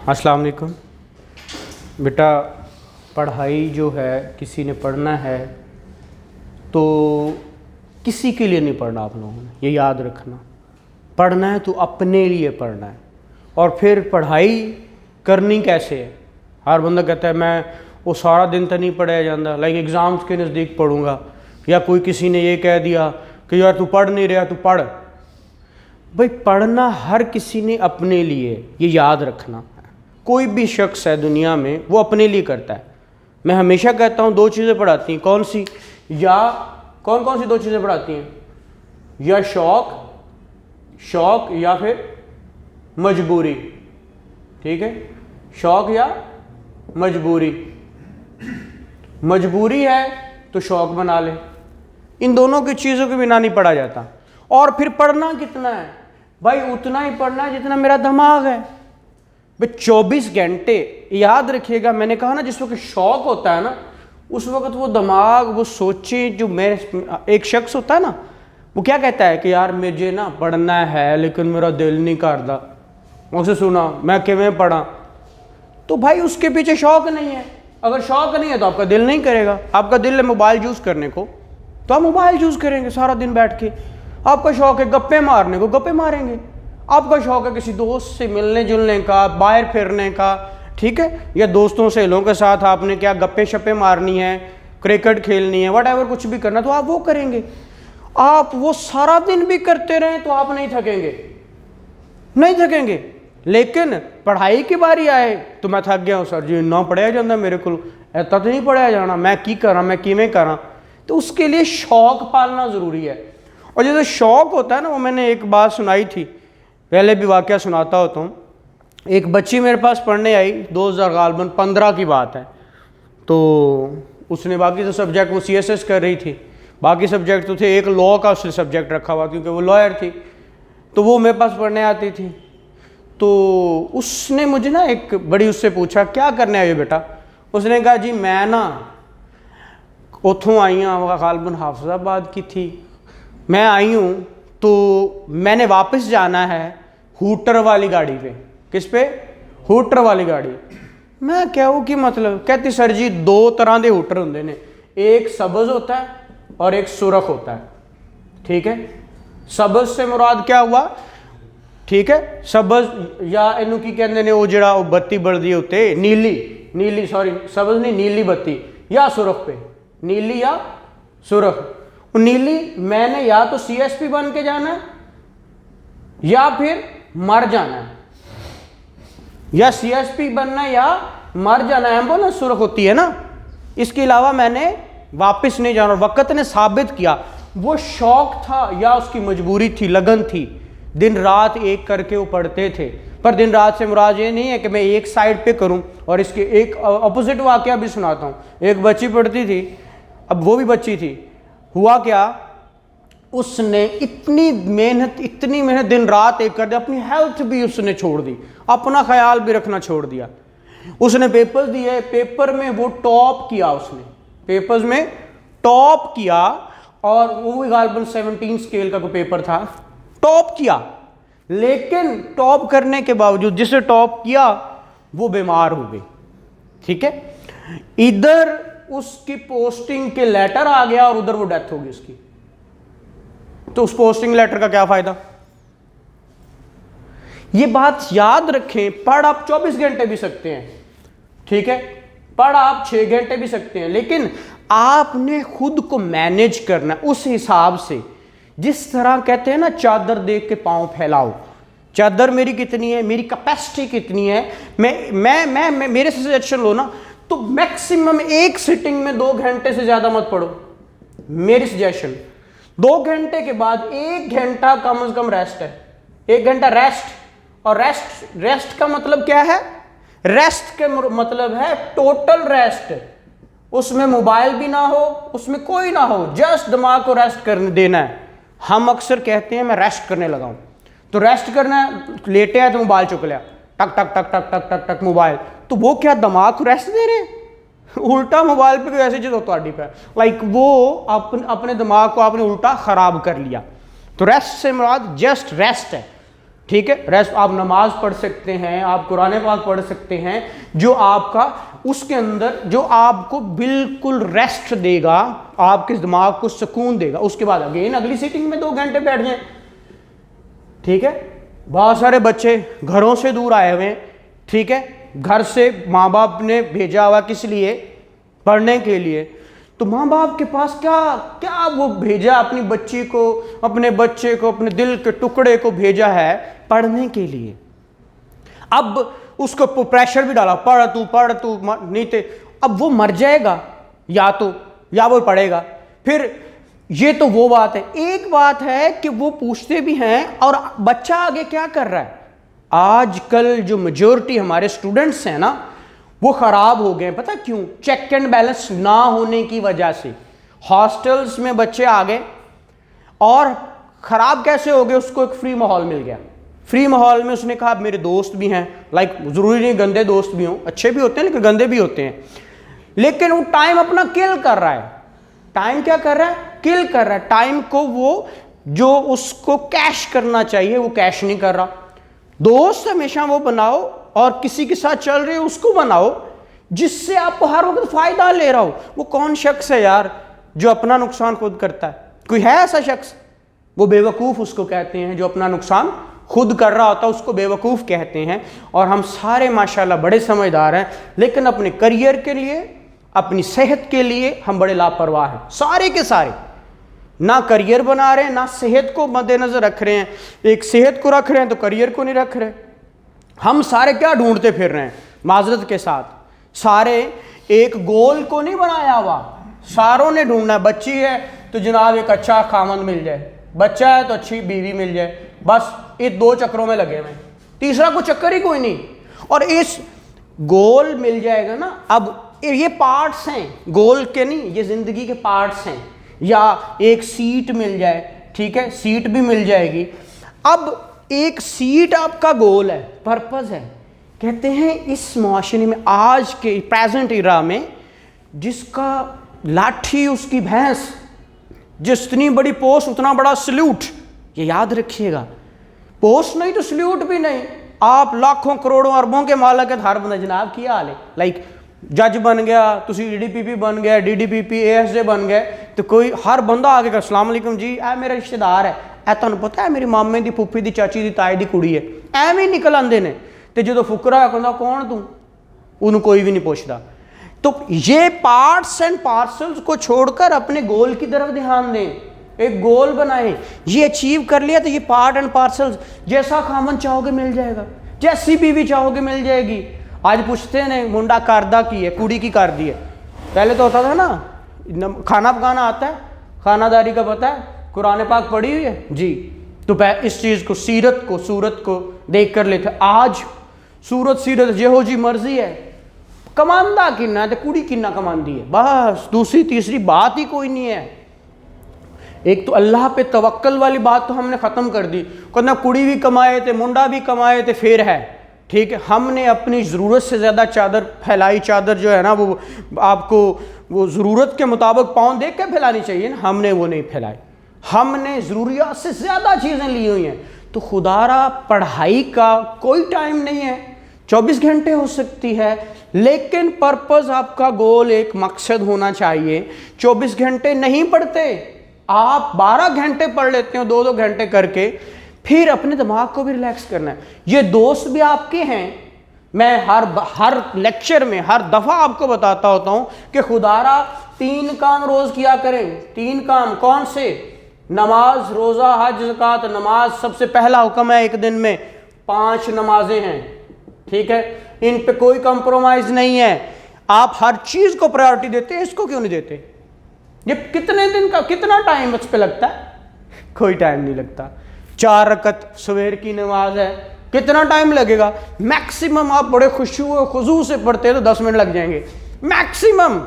السلام علیکم بیٹا، پڑھائی جو ہے کسی نے پڑھنا ہے تو کسی کے لیے نہیں پڑھنا. آپ لوگوں نے یہ یاد رکھنا، پڑھنا ہے تو اپنے لیے پڑھنا ہے. اور پھر پڑھائی کرنی کیسے ہے؟ ہر بندہ کہتا ہے میں وہ سارا دن تو نہیں پڑھیا جاتا، لائک ایگزامس کے نزدیک پڑھوں گا، یا کوئی کسی نے یہ کہہ دیا کہ یار تو پڑھ نہیں رہا تو پڑھ. بھائی پڑھنا ہر کسی نے اپنے لیے، یہ یاد رکھنا. کوئی بھی شخص ہے دنیا میں وہ اپنے لیے کرتا ہے. میں ہمیشہ کہتا ہوں دو چیزیں پڑھاتی ہیں. کون سی؟ یا کون سی دو چیزیں پڑھاتی ہیں؟ یا شوق یا پھر مجبوری. ٹھیک ہے، شوق یا مجبوری. مجبوری ہے تو شوق بنا لے. ان دونوں کی چیزوں کے بنا نہیں پڑھا جاتا. اور پھر پڑھنا کتنا ہے؟ بھائی اتنا ہی پڑھنا ہے جتنا میرا دماغ ہے. بھائی 24 گھنٹے یاد رکھیے گا، میں نے کہا نا جس وقت شوق ہوتا ہے نا اس وقت وہ دماغ وہ سوچے. جو میرے ایک شخص ہوتا ہے نا وہ کیا کہتا ہے کہ یار مجھے نا پڑھنا ہے لیکن میرا دل نہیں کرتا. اسے سنا میں کیویں پڑھا؟ تو بھائی اس کے پیچھے شوق نہیں ہے. اگر شوق نہیں ہے تو آپ کا دل نہیں کرے گا. آپ کا دل ہے موبائل یوز کرنے کو تو آپ موبائل یوز کریں گے سارا دن بیٹھ کے. آپ کا شوق ہے گپے مارنے کو، گپے ماریں گے. آپ کا شوق ہے کسی دوست سے ملنے جلنے کا، باہر پھرنے کا، ٹھیک ہے، یا دوستوں سہیلوں کے ساتھ آپ نے کیا گپے شپے مارنی ہے، کرکٹ کھیلنی ہے، واٹ ایور کچھ بھی کرنا تو آپ وہ کریں گے. آپ وہ سارا دن بھی کرتے رہیں تو آپ نہیں تھکیں گے، نہیں تھکیں گے. لیکن پڑھائی کی باری آئے تو میں تھک گیا ہوں سر جی، نہ پڑھیا جاتا میرے کو، ایسا تو نہیں پڑھیا جانا، میں کی کرا، میں کیویں کرا. تو اس کے لیے شوق پالنا ضروری ہے. اور جیسے شوق ہوتا ہے نا، وہ میں نے ایک بات سنائی تھی، پہلے بھی واقعہ سناتا ہوتا ہوں. ایک بچی میرے پاس پڑھنے آئی 2015 کی بات ہے. تو اس نے باقی تو سبجیکٹ وہ CSS کر رہی تھی، باقی سبجیکٹ تو تھے. ایک لاء کا اس نے سبجیکٹ رکھا ہوا کیونکہ وہ لائر تھی. تو وہ میرے پاس پڑھنے آتی تھی. تو اس نے مجھے نا ایک بڑی اس سے پوچھا کیا کرنے آئے بیٹا؟ اس نے کہا جی میں نا اتھوں آئی ہوں، غالباً حافظ آباد کی تھی، میں آئی ہوں تو میں نے واپس جانا ہے ہوٹر والی گاڑی پہ. کس پہ؟ ہوٹر والی گاڑی. میں کہوں کہ مطلب؟ کہتی سر جی دو طرح دے ہوٹر ہوندے نے، ایک سبز ہوتا ہے اور ایک سرخ ہوتا ہے. ٹھیک ہے، سبز سے مراد کیا ہوا؟ ٹھیک ہے، سبز یا اینو کی کہندے نے وہ جڑا وہ بتی بڑھدی ہوتے نیلی سوری سبز نہیں نیلی بتی، یا سرخ پہ، نیلی یا سرخ. نیلی میں نے یا تو CSP بن کے جانا ہے یا پھر مر جانا ہے، یا CSP بننا ہے یا مر جانا ہے. ایمبولینس سرخ ہوتی ہے نا. اس کے علاوہ میں نے واپس نہیں جانا. وقت نے ثابت کیا وہ شوق تھا یا اس کی مجبوری تھی، لگن تھی. دن رات ایک کر کے وہ پڑھتے تھے. پر دن رات سے مراد یہ نہیں ہے کہ میں ایک سائڈ پہ کروں. اور اس کے ایک اپوزٹ واقعہ بھی سناتا ہوں. ایک بچی پڑھتی تھی، اب وہ بھی بچی تھی. ہوا کیا، اس نے اتنی محنت دن رات ایک کر دیا، اپنی ہیلتھ بھی اس نے چھوڑ دی، اپنا خیال بھی رکھنا چھوڑ دیا. اس نے پیپر دیے، پیپر میں وہ ٹاپ کیا، اس نے پیپرز میں ٹاپ کیا. اور وہ بھی غالباً 17 سکیل کا کوئی پیپر تھا، ٹاپ کیا. لیکن ٹاپ کرنے کے باوجود جسے ٹاپ کیا وہ بیمار ہو گئی. ٹھیک ہے، ادھر اس کی پوسٹنگ کے لیٹر آ گیا اور ادھر وہ ڈیتھ ہوگی اس کی. تو اس پوسٹنگ لیٹر کا کیا فائدہ؟ یہ بات یاد رکھیں. پڑھ آپ 24 گھنٹے بھی سکتے ہیں، ٹھیک ہے، پڑھ آپ 6 گھنٹے بھی سکتے ہیں، لیکن آپ نے خود کو مینیج کرنا اس حساب سے. جس طرح کہتے ہیں نا چادر دیکھ کے پاؤں پھیلاؤ. چادر میری کتنی ہے، میری کیپیسٹی کتنی ہے. میں میرے سے سجیشن لو نا تو میکسیمم ایک سٹنگ میں 2 گھنٹے سے زیادہ مت پڑھو. میری سجیشن 2 گھنٹے کے بعد 1 گھنٹہ کم از کم ریسٹ ہے. 1 گھنٹہ ریسٹ. اور ریسٹ کا مطلب کیا ہے؟ ریسٹ کا مطلب ہے ٹوٹل ریسٹ. اس میں موبائل بھی نہ ہو، اس میں کوئی نہ ہو، جسٹ دماغ کو ریسٹ کرنے دینا ہے. ہم اکثر کہتے ہیں میں ریسٹ کرنے لگا ہوں. تو ریسٹ کرنا ہے، لیٹے ہیں تو موبائل چک لیا، ٹک ٹک ٹک ٹک ٹک ٹک ٹک موبائل. تو وہ کیا دماغ کو ریسٹ دے رہے ہیں؟ الٹا موبائل پہ کوئی ایسی چیز ہوتا ہے لائک وہ اپنے دماغ کو آپ نے الٹا خراب کر لیا. تو ریسٹ سے مراد جسٹ ریسٹ ہے. ٹھیک ہے، ریسٹ آپ نماز پڑھ سکتے ہیں، آپ قرآن پاک پڑھ سکتے ہیں، جو آپ کا اس کے اندر جو آپ کو بالکل ریسٹ دے گا، آپ کے دماغ کو سکون دے گا. اس کے بعد اگین اگلی سیٹنگ میں 2 گھنٹے بیٹھ جائیں. ٹھیک ہے. بہت سارے بچے گھروں سے دور آئے ہوئے ہیں. ٹھیک ہے، گھر سے ماں باپ نے بھیجا ہوا کس لیے؟ پڑھنے کے لیے. تو ماں باپ کے پاس کیا وہ بھیجا اپنی بچی کو، اپنے بچے کو، اپنے دل کے ٹکڑے کو بھیجا ہے پڑھنے کے لیے. اب اس کو پریشر بھی ڈالا، پڑھ تو نہیں تھے. اب وہ مر جائے گا یا وہ پڑھے گا. پھر یہ تو وہ بات ہے. ایک بات ہے کہ وہ پوچھتے بھی ہیں اور بچہ آگے کیا کر رہا ہے. آج کل جو میجورٹی ہمارے اسٹوڈنٹس ہیں نا، وہ خراب ہو گئے. پتہ کیوں؟ چیک اینڈ بیلنس نہ ہونے کی وجہ سے. ہاسٹلس میں بچے آ گئے اور خراب کیسے ہو گئے؟ اس کو ایک فری ماحول مل گیا. فری ماحول میں اس نے کہا میرے دوست بھی ہیں، ضروری نہیں گندے دوست بھی ہوں، اچھے بھی ہوتے ہیں لیکن گندے بھی ہوتے ہیں. لیکن وہ ٹائم اپنا کل کر رہا ہے. ٹائم کیا کر رہا ہے؟ کل کر رہا ہے. ٹائم کو وہ جو اس کو کیش کرنا چاہیے وہ کیش نہیں کر رہا. دوست ہمیشہ وہ بناؤ اور کسی کے ساتھ چل رہے ہو اس کو بناؤ جس سے آپ کو ہر وقت فائدہ لے رہا ہو. وہ کون شخص ہے یار جو اپنا نقصان خود کرتا ہے؟ کوئی ہے ایسا شخص؟ وہ بے وقوف اس کو کہتے ہیں. جو اپنا نقصان خود کر رہا ہوتا ہے اس کو بے وقوف کہتے ہیں. اور ہم سارے ماشاءاللہ بڑے سمجھدار ہیں، لیکن اپنے کریئر کے لیے، اپنی صحت کے لیے ہم بڑے لاپرواہ ہیں. سارے کے سارے نہ کریئر بنا رہے ہیں، نہ صحت کو مد نظر رکھ رہے ہیں. ایک صحت کو رکھ رہے ہیں تو کریئر کو نہیں رکھ رہے. ہم سارے کیا ڈھونڈتے پھر رہے ہیں؟ معذرت کے ساتھ سارے ایک گول کو نہیں بنایا ہوا. ساروں نے ڈھونڈنا ہے. بچی ہے تو جناب ایک اچھا خامند مل جائے، بچہ ہے تو اچھی بیوی مل جائے. بس یہ 2 چکروں میں لگے ہوئے، تیسرا کوئی چکر ہی کوئی نہیں. اور اس گول مل جائے گا نا. اب یہ پارٹس ہیں گول کے، نہیں، یہ زندگی کے پارٹس ہیں. یا ایک سیٹ مل جائے، ٹھیک ہے، سیٹ بھی مل جائے گی. اب ایک سیٹ آپ کا گول ہے، پرپز ہے. کہتے ہیں اس معاشرے میں آج کے پریزنٹ ایرا میں جس کا لاٹھی اس کی بھینس، جتنی بڑی پوسٹ اتنا بڑا سلیوٹ. یہ یاد رکھیے گا، پوسٹ نہیں تو سلیوٹ بھی نہیں. آپ لاکھوں کروڑوں اربوں کے مالک ہیں، ہر بندہ جناب کی حال ہے. لائک جج بن گیا، تسی ڈی پی پی بن گیا، D P P A S J بن گئے تو کوئی ہر بندہ آگے کہ السلام علیکم جی اے میرا رشتہ دار ہے، اے تانوں پتہ ہے میری مامے دی پھپھی دی چاچی دی تائی دی کڑی ہے. ایویں نکل آندے نے. تے جدو فقرا ہے کہندا کون تو انہوں کوئی بھی نہیں پوچھتا. تو یہ پارٹس اینڈ پارسلز کو چھوڑ کر اپنے گول کی طرف دھیان دیں. ایک گول بنائیں. یہ اچیو کر لیا تو یہ پارٹ اینڈ پارسلز، جیسا خامن چاہو گے مل جائے گا، جیسی بیوی چاہو گے مل جائے گی. آج پوچھتے ہیں منڈا کردہ کی ہے، کڑی کی کر دی ہے. پہلے تو ہوتا تھا نا کھانا پکانا آتا ہے، خانہ داری کا پتہ ہے، قرآن پاک پڑھی ہوئی ہے جی، تو اس چیز کو صورت کو دیکھ کر لیتے. آج سیرت جہو جی مرضی ہے، کماندہ کننا ہے تو کڑی کننا کماندی ہے، بس دوسری تیسری بات ہی کوئی نہیں ہے. ایک تو اللہ پہ توکل والی بات تو ہم نے ختم کر دی. کہنا کڑی بھی کمائے تھے، منڈا بھی کمائے تھے، پھر ہے ٹھیک ہے. ہم نے اپنی ضرورت سے زیادہ چادر پھیلائی. چادر جو ہے نا وہ آپ کو وہ ضرورت کے مطابق پاؤں دیکھ کے پھیلانی چاہیے نا، ہم نے وہ نہیں پھیلائی. ہم نے ضروریات سے زیادہ چیزیں لی ہوئی ہیں. تو خدا را پڑھائی کا کوئی ٹائم نہیں ہے، 24 گھنٹے ہو سکتی ہے، لیکن پرپز آپ کا گول ایک مقصد ہونا چاہیے. 24 گھنٹے نہیں پڑھتے آپ، 12 گھنٹے پڑھ لیتے ہو 2 گھنٹے کر کے. پھر اپنے دماغ کو بھی ریلیکس کرنا ہے. یہ دوست بھی آپ کے ہیں. میں ہر لیکچر میں ہر دفعہ آپ کو بتاتا ہوتا ہوں کہ خدا را 3 کام روز کیا کریں. 3 کام کون سے؟ نماز، روزہ، حج، زکوٰۃ. نماز سب سے پہلا حکم ہے ایک دن میں 5 نمازیں ہیں، ٹھیک ہے، ان پہ کوئی کمپرومائز نہیں ہے. آپ ہر چیز کو پرائیورٹی دیتے ہیں، اس کو کیوں نہیں دیتے؟ یہ کتنے دن کا کتنا ٹائم اس پہ لگتا ہے؟ کوئی ٹائم نہیں لگتا. 4 رکعت سویر کی نماز ہے، کتنا ٹائم لگے گا؟ میکسیمم آپ بڑے خشوع و خضوع سے پڑھتے ہیں تو 10 منٹ لگ جائیں گے میکسیمم.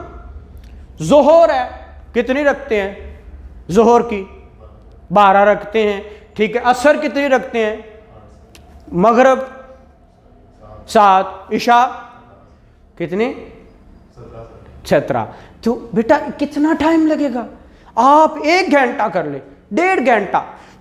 ظہر ہے، کتنی رکھتے ہیں؟ ظہر کی 12 رکھتے ہیں، ٹھیک ہے. عصر کتنی رکھتے ہیں؟ مغرب 7، عشاء کتنی؟ 17. تو بیٹا کتنا ٹائم لگے گا؟ آپ 1 گھنٹہ کر لیں، 1.5 گھنٹہ.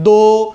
2